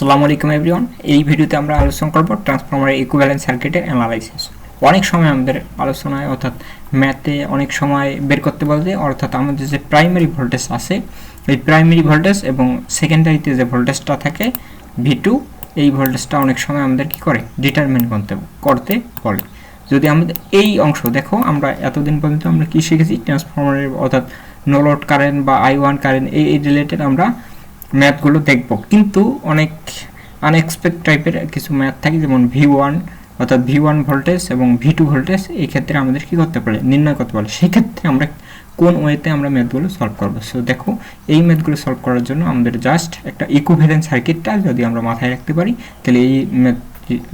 আসসালামু আলাইকুম এভরিওয়ান। এই ভিডিওতে আমরা আলোচনা করব ট্রান্সফরমারের ইকুইভ্যালেন্ট সার্কিটের অ্যানালাইসিস। অনেক সময় আমাদের আলোচনায় অর্থাৎ ম্যাথে অনেক সময় বের করতে বলতে, অর্থাৎ আমাদের যে প্রাইমারি ভোল্টেজ আছে এই প্রাইমারি ভোল্টেজ এবং সেকেন্ডারিতে যে ভোল্টেজটা থাকে V2, এই ভোল্টেজটা অনেক সময় আমাদের কি করে ডিটারমিন করতে বলে। যদি আমাদের এই অংশ দেখো, আমরা এতদিন পর্যন্ত আমরা কি শিখেছি, ট্রান্সফরমারের অর্থাৎ নো লোড কারেন্ট বা I1 কারেন্ট এই রিলেটেড আমরা ম্যাথগুলো দেখব, কিন্তু অনেক আনএক্সপেক্ট টাইপের কিছু ম্যাথ থাকে, যেমন V1 অর্থাৎ V1 ভোল্টেজ এবং V2 ভোল্টেজ এই ক্ষেত্রে আমাদের কি করতে পারে, নির্ণয় করতে পারে। সেই ক্ষেত্রে আমরা কোন ওয়েতে আমরা ম্যাথগুলো সলভ করব। সো দেখো, এই ম্যাথগুলো সলভ করার জন্য আমাদের জাস্ট একটা ইকুইভ্যালেন্ট সার্কিটটা যদি আমরা মাথায় রাখতে পারি, তাহলে এই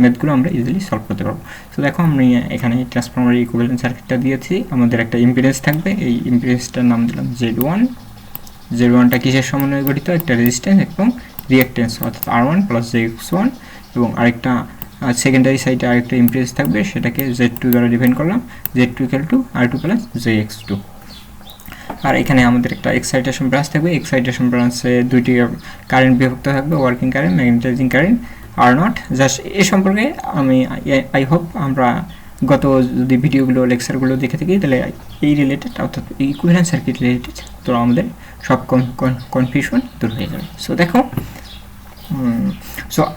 ম্যাথগুলো আমরা ইজিলি সলভ করতে পারবো। সো দেখো, আমি এখানে ট্রান্সফরমারের ইকুইভ্যালেন্ট সার্কিটটা দিয়েছি। আমাদের একটা ইম্পিডেন্স থাকবে, এই ইম্পিডেন্সটার নাম দিলাম Z1। Z1টা কিসের সমন্বয়ে গঠিত, একটা রেজিস্ট্যান্স এবং রিঅ্যাকট্যান্স অর্থাৎ R1 প্লাস JX1, এবং আরেকটা সেকেন্ডারি সাইডে আরেকটা ইম্পিডেন্স থাকবে, সেটাকে Z2 দ্বারা ডিফাইন করলাম, Z2 = R2 প্লাস JX2। আর এখানে আমাদের একটা এক্সাইটেশন ব্রাঞ্চ থাকবে, এক্সাইটেশন ব্রাঞ্চে দুইটি কারেন্ট বিভক্ত থাকবে, working current, magnetizing current R0। Just এ সম্পর্কে আমি আই হোপ আমরা গত যদি ভিডিওগুলো লেকচারগুলো দেখে থাকি, তাহলে এই রিলেটেড অর্থাৎ ইকুইভ্যালেন্ট সার্কিট রিলেটেড তো আমাদের সব কনফিউশন দূর হয়ে যাবে। সো দেখো,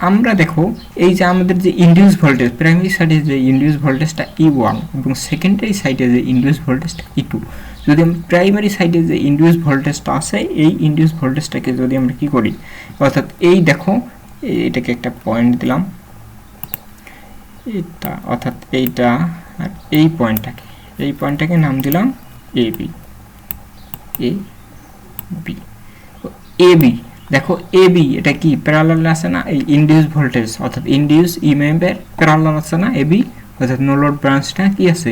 আমরা দেখো এই যে আমাদের যে ইনডিউস ভোল্টেজ, প্রাইমারি সাইডে যে ইনডিউস ভোল্টেজটা E1 এবং সেকেন্ডারি সাইডে যে ইনডিউস ভোল্টেজটা E2, যদি আমরা প্রাইমারি সাইডে যে ইনডিউস ভোল্টেজটা আছে এই ইনডিউস ভোল্টেজটাকে যদি আমরা কি করি, অর্থাৎ এই দেখো এটাকে একটা পয়েন্ট দিলাম, এটা অর্থাৎ এইটা আর এই পয়েন্টটাকে নাম দিলাম AB। দেখো AB এটা কি প্যারালাল আছে না, এই ইনডিউস ভোল্টেজ অর্থাৎ ইনডিউস ইএমএফ এর প্যারালাল আছে না AB, অর্থাৎ নো লোড ব্রাঞ্চটা কি আছে,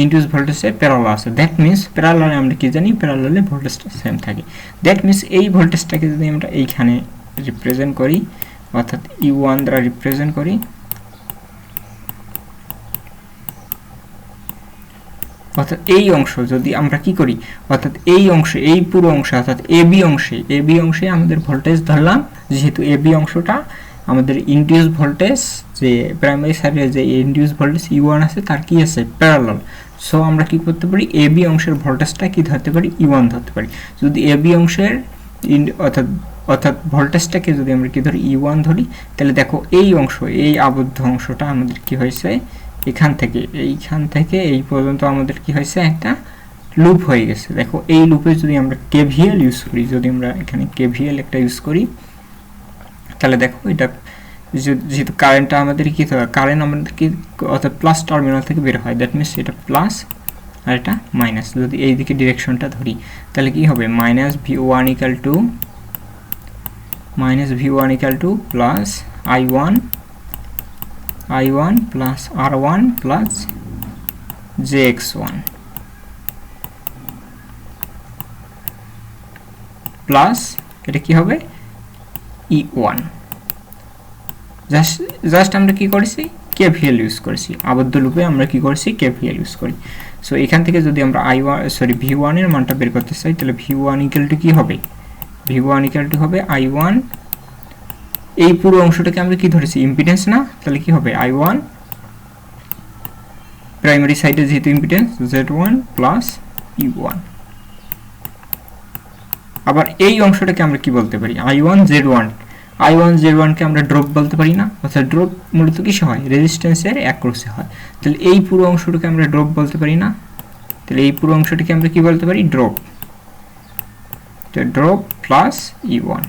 ইনডিউস ভোল্টেজে প্যারালাল আছে। দ্যাট মিন্স প্যারালালে আমরা কি জানি, প্যারালালে ভোল্টেজটা সেম থাকে। দ্যাট মিন্স এই ভোল্টেজটাকে যদি আমরা এইখানে রিপ্রেজেন্ট করি, অর্থাৎ E1 দ্বারা রিপ্রেজেন্ট করি, অর্থাৎ এই অংশ যদি আমরা কি করি, অর্থাৎ এই অংশে, এই পুরো অংশে অর্থাৎ AB অংশে আমাদের ভোল্টেজ ধরলাম, যেহেতু AB অংশটা আমাদের ইনডিউস ভোল্টেজ, যে প্রাইমারি সাইডে যে ইনডিউস ভোল্টেজ E1 আছে তার কি আছে, প্যারালাল। সো আমরা কি করতে পারি, AB অংশের ভোল্টেজটা কি ধরতে পারি, E1 ধরতে পারি। যদি AB অংশের অর্থাৎ ভোল্টেজটাকে যদি আমরা কি ধরি, E1 ধরি, তাহলে দেখো এই অংশ, এই আবদ্ধ অংশটা আমাদের কি হয়েছে, এইখান থেকে এই পর্যন্ত আমাদের কি হয়েছে, একটা লুপ হয়ে গেছে। দেখো এই লুপে যদি আমরা KVL ইউজ করি, যদি আমরা এখানে KVL একটা ইউজ করি, তাহলে দেখো এটা যেহেতু কারেন্টটা আমাদের কি, কারেন্ট আমাদের কি অর্থাৎ প্লাস টার্মিনাল থেকে বের হয়, দ্যাট মিনস এটা প্লাস আর এটা মাইনাস। যদি এই দিকে ডিরেকশনটা ধরি, তাহলে কি হবে, -V1 = plus I1 plus R1 plus JX1 plus এটা কি হবে, E1। জাস্ট আমরা কি করেছি, KVL ইউজ করেছি, আবদ্ধ লুপে আমরা কি করেছি, KVL ইউজ করি। সো এখান থেকে যদি আমরা V1 এর মানটা বের করতে চাই, তাহলে V1 = কি হবে, V1 = হবে I1, এই পুরো অংশটাকে আমরা কি ধরেছি, ইম্পিডেন্স না, তাহলে কি হবে I1 প্রাইমারি সাইডে যেহেতু ইম্পিডেন্স Z1 প্লাস E1। আবার এই অংশটাকে আমরা কি বলতে পারি, I1 Z1 কে আমরা ড্রপ বলতে পারি না, অর্থাৎ ড্রপ মূলত কিসে হয়, রেজিস্ট্যান্সের অ্যাক্রসে হয়। তাহলে এই পুরো অংশটাকে আমরা ড্রপ বলতে পারি না, তাহলে এই পুরো অংশটাকে আমরা কি বলতে পারি, ড্রপ। তো ড্রপ প্লাস E1।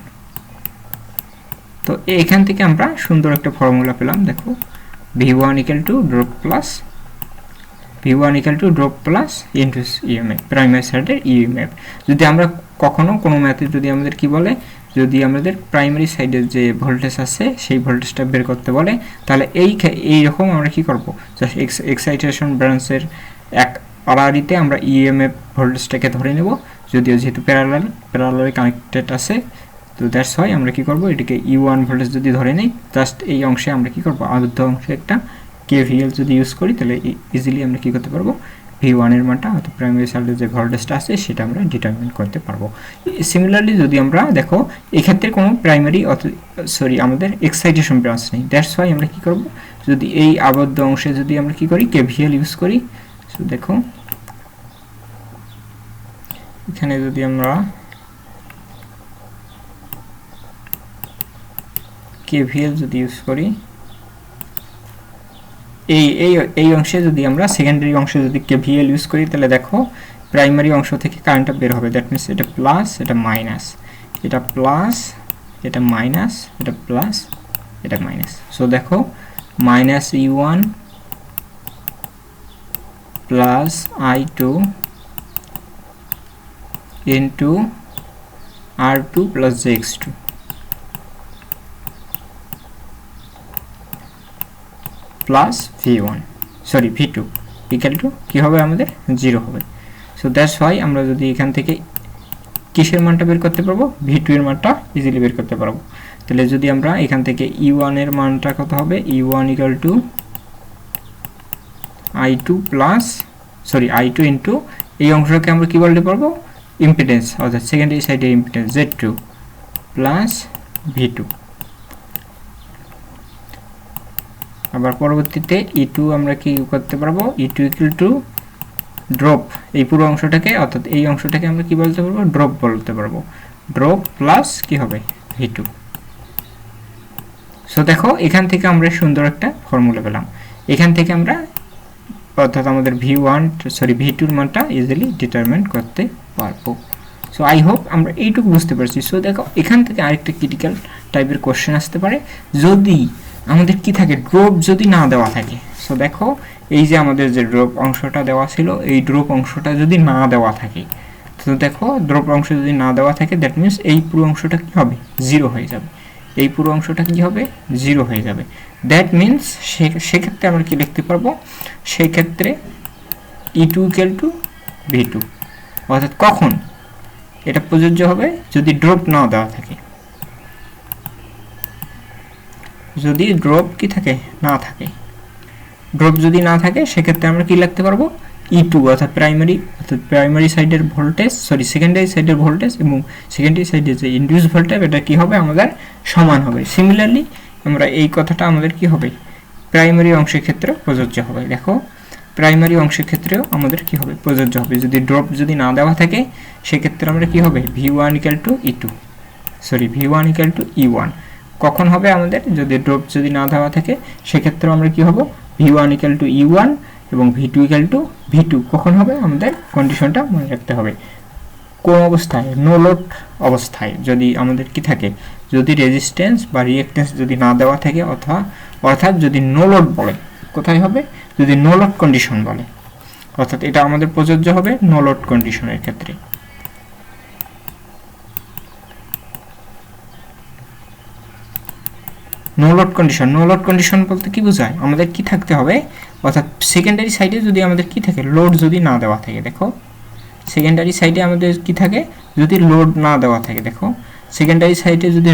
তো এখান থেকে আমরা সুন্দর একটা ফর্মুলা পেলাম, দেখো V1 = drop plus induce EMF, primary সাইডের ইএমএফ। যদি আমরা কখনো কোনো ম্যাথে যদি আমাদের কি বলে, যদি আমাদের প্রাইমারি সাইডের যে ভোল্টেজ আছে সেই ভোল্টেজটা বের করতে বলে, তাহলে এইরকম আমরা কি করব, জাস্ট এক্সাইটেশন ব্রাঞ্চের এক আড়াআড়িতে আমরা ইএমএফ ভোল্টেজটাকে ধরে নেব, যদিও যেহেতু প্যারালালে কানেক্টেড আছে, তো দ্যাটস ওয়াই আমরা কি করব, এটাকে E1 ভোল্টেজ যদি ধরে নেই, জাস্ট এই অংশে আমরা কি করব, আবদ্ধ অংশে একটা KVL যদি ইউজ করি, তাহলে ইজিলি আমরা কি করতে পারবো, V1 এর মানটা অর্থাৎ প্রাইমারি সাইডে যে ভোল্টেজটা আছে সেটা আমরা ডিটারমিন করতে পারবো। সিমিলারলি যদি আমরা দেখো এক্ষেত্রে কোনো প্রাইমারি আমাদের এক্সাইটেশন ব্রাঞ্চ নেই, দ্যাটস ওয়াই আমরা কি করব, যদি এই আবদ্ধ অংশে যদি আমরা কি করি KVL ইউজ করি। সো দেখো এখানে যদি আমরা KVL যদি ইউজ করি, এই অংশে যদি আমরা সেকেন্ডারি অংশে যদি KVL ইউজ করি, তাহলে দেখো প্রাইমারি অংশ থেকে কারেন্টটা বের হবে, দ্যাট মিনস এটা প্লাস এটা মাইনাস, এটা প্লাস এটা মাইনাস, এটা প্লাস এটা মাইনাস। সো দেখো minus E1 plus I2 into R2 plus JX2 plus V2 equal to কি হবে আমাদের 0 হবে। সো দ্যাটস ওয়াই আমরা যদি এখান থেকে কিসের মানটা বের করতে পারবো, V2 এর মানটা ইজিলি বের করতে পারবো। তাহলে যদি আমরা এখান থেকে E1 এর মানটা কত হবে, E1 equal to I2 into এই অংশটাকে আমরা কি বলতে পারবো, ইম্পিডেন্স অর্থাৎ সেকেন্ডারি সাইডের ইম্পিডেন্স Z2 প্লাস V2। আবার পরবর্তীতে E2 আমরা কি করতে পারবো, E2 ইকুয়াল টু ড্রপ, এই পুরো অংশটাকে অর্থাৎ এই অংশটাকে আমরা কি বলতে পারবো, ড্রপ বলতে পারবো, ড্রপ প্লাস কি হবে V2। সো দেখো এখান থেকে আমরা সুন্দর একটা ফর্মুলা পেলাম, এখান থেকে আমরা অর্থাৎ আমাদের V2 এর মানটা ইজিলি ডিটারমিন করতে পারবো। সো আই হোপ আমরা এইটুকু বুঝতে পারছি। সো দেখো এখান থেকে আরেকটা ক্রিটিক্যাল টাইপের কোশ্চেন আসতে পারে, যদি আমাদের কি থাকে, ড্রপ যদি না দেওয়া থাকে। সো দেখো এই যে আমাদের যে ড্রপ অংশটা দেওয়া ছিল, এই ড্রপ অংশটা যদি না দেওয়া থাকে, তো দেখো ড্রপ অংশ যদি না দেওয়া থাকে, দ্যাট মিনস এই পুরো অংশটা কি হবে, 0 হয়ে যাবে, এই পুরো অংশটা কি হবে, 0 হয়ে যাবে। দ্যাট মিনস সেক্ষেত্রে আমরা কি লিখতে পারবো, সেই ক্ষেত্রে E2 ইকুয়াল টু V2, অর্থাৎ কখন এটা প্রযোজ্য হবে, যদি ড্রপ না দেওয়া থাকে, যদি ড্রপ কি থাকে, না থাকে, ড্রপ যদি না থাকে সেক্ষেত্রে আমরা কি লিখতে পারবো, E2 অর্থাৎ প্রাইমারি সাইডের ভোল্টেজ সেকেন্ডারি সাইডের ভোল্টেজ এবং সেকেন্ডারি সাইডের যে ইনডিউস ভোল্টেজ এটা কি হবে আমাদের সমান হবে। সিমিলারলি আমরা এই কথাটা আমাদের কি হবে, প্রাইমারি অংশের ক্ষেত্রে প্রযোজ্য হবে। দেখো প্রাইমারি অংশের ক্ষেত্রেও আমাদের কি হবে, প্রযোজ্য হবে, যদি ড্রপ যদি না দেওয়া থাকে সেক্ষেত্রে আমরা কি হবে, V1 ইকুয়াল টু E1 কখন হবে আমাদের, যদি ড্রপ যদি না দেওয়া থাকে সেক্ষেত্রে আমরা কি হব, V1 ইকুয়াল টু E1 এবং V2 ইকুয়াল টু V2 কখন হবে, আমাদের কন্ডিশনটা মনে রাখতে হবে। কোন অবস্থায়, নো লোড অবস্থায় যদি আমাদের কি থাকে, যদি রেজিস্ট্যান্স বা রিঅ্যাকট্যান্স যদি না দেওয়া থাকে, অর্থাৎ যদি নো লোড বলে, কোথায় হবে, যদি নো লোড কন্ডিশন বলে, অর্থাৎ এটা আমাদের প্রযোজ্য হবে নো লোড কন্ডিশনের ক্ষেত্রে। নো লোড কন্ডিশন বলতে কি বোঝায়, আমাদের কি থাকতে হবে, অর্থাৎ সেকেন্ডারি সাইডে যদি আমাদের কি থাকে, লোড যদি না দেওয়া থাকে, দেখো সেকেন্ডারি সাইডে আমাদের কি থাকে, যদি লোড না দেওয়া থাকে, দেখো সেকেন্ডারি সাইডে যদি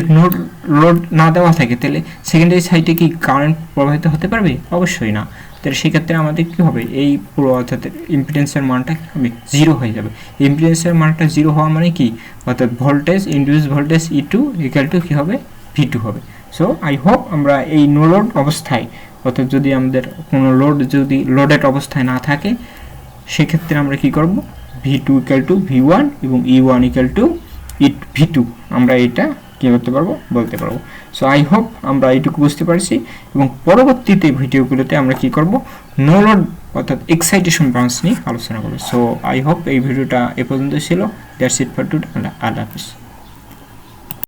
লোড না দেওয়া থাকে, তাহলে সেকেন্ডারি সাইডে কি কারেন্ট প্রবাহিত হতে পারবে, অবশ্যই না। তাহলে সেক্ষেত্রে আমাদের কি হবে, এই পুরো অর্থাৎ ইম্পিডেন্সের মানটা কি হবে, 0 হয়ে যাবে। ইম্পিডেন্সের মানটা 0 হওয়া মানে কি, অর্থাৎ voltage induce voltage E2 equal to কি হবে, V2 হবে। সো আই হোপ আমরা এই নো লোড অবস্থায়, অর্থাৎ যদি আমাদের কোনো যদি লোডেড অবস্থায় না থাকে সেক্ষেত্রে আমরা কি করব, V2 ইকুয়াল টু V1 এবং E1 ইকুয়াল টু V2 আমরা এটা কি করতে পারবো, বলতে পারবো। সো আই হোপ আমরা এইটুকু বুঝতে পারছি এবং পরবর্তীতে ভিডিওগুলোতে আমরা কি করব, নো লোড অর্থাৎ এক্সাইটেশন ব্রাঞ্চ নিয়ে আলোচনা করব। সো আই হোপ এই ভিডিওটা এ পর্যন্ত ছিল। That's it for today. আল্লাহ হাফেজ।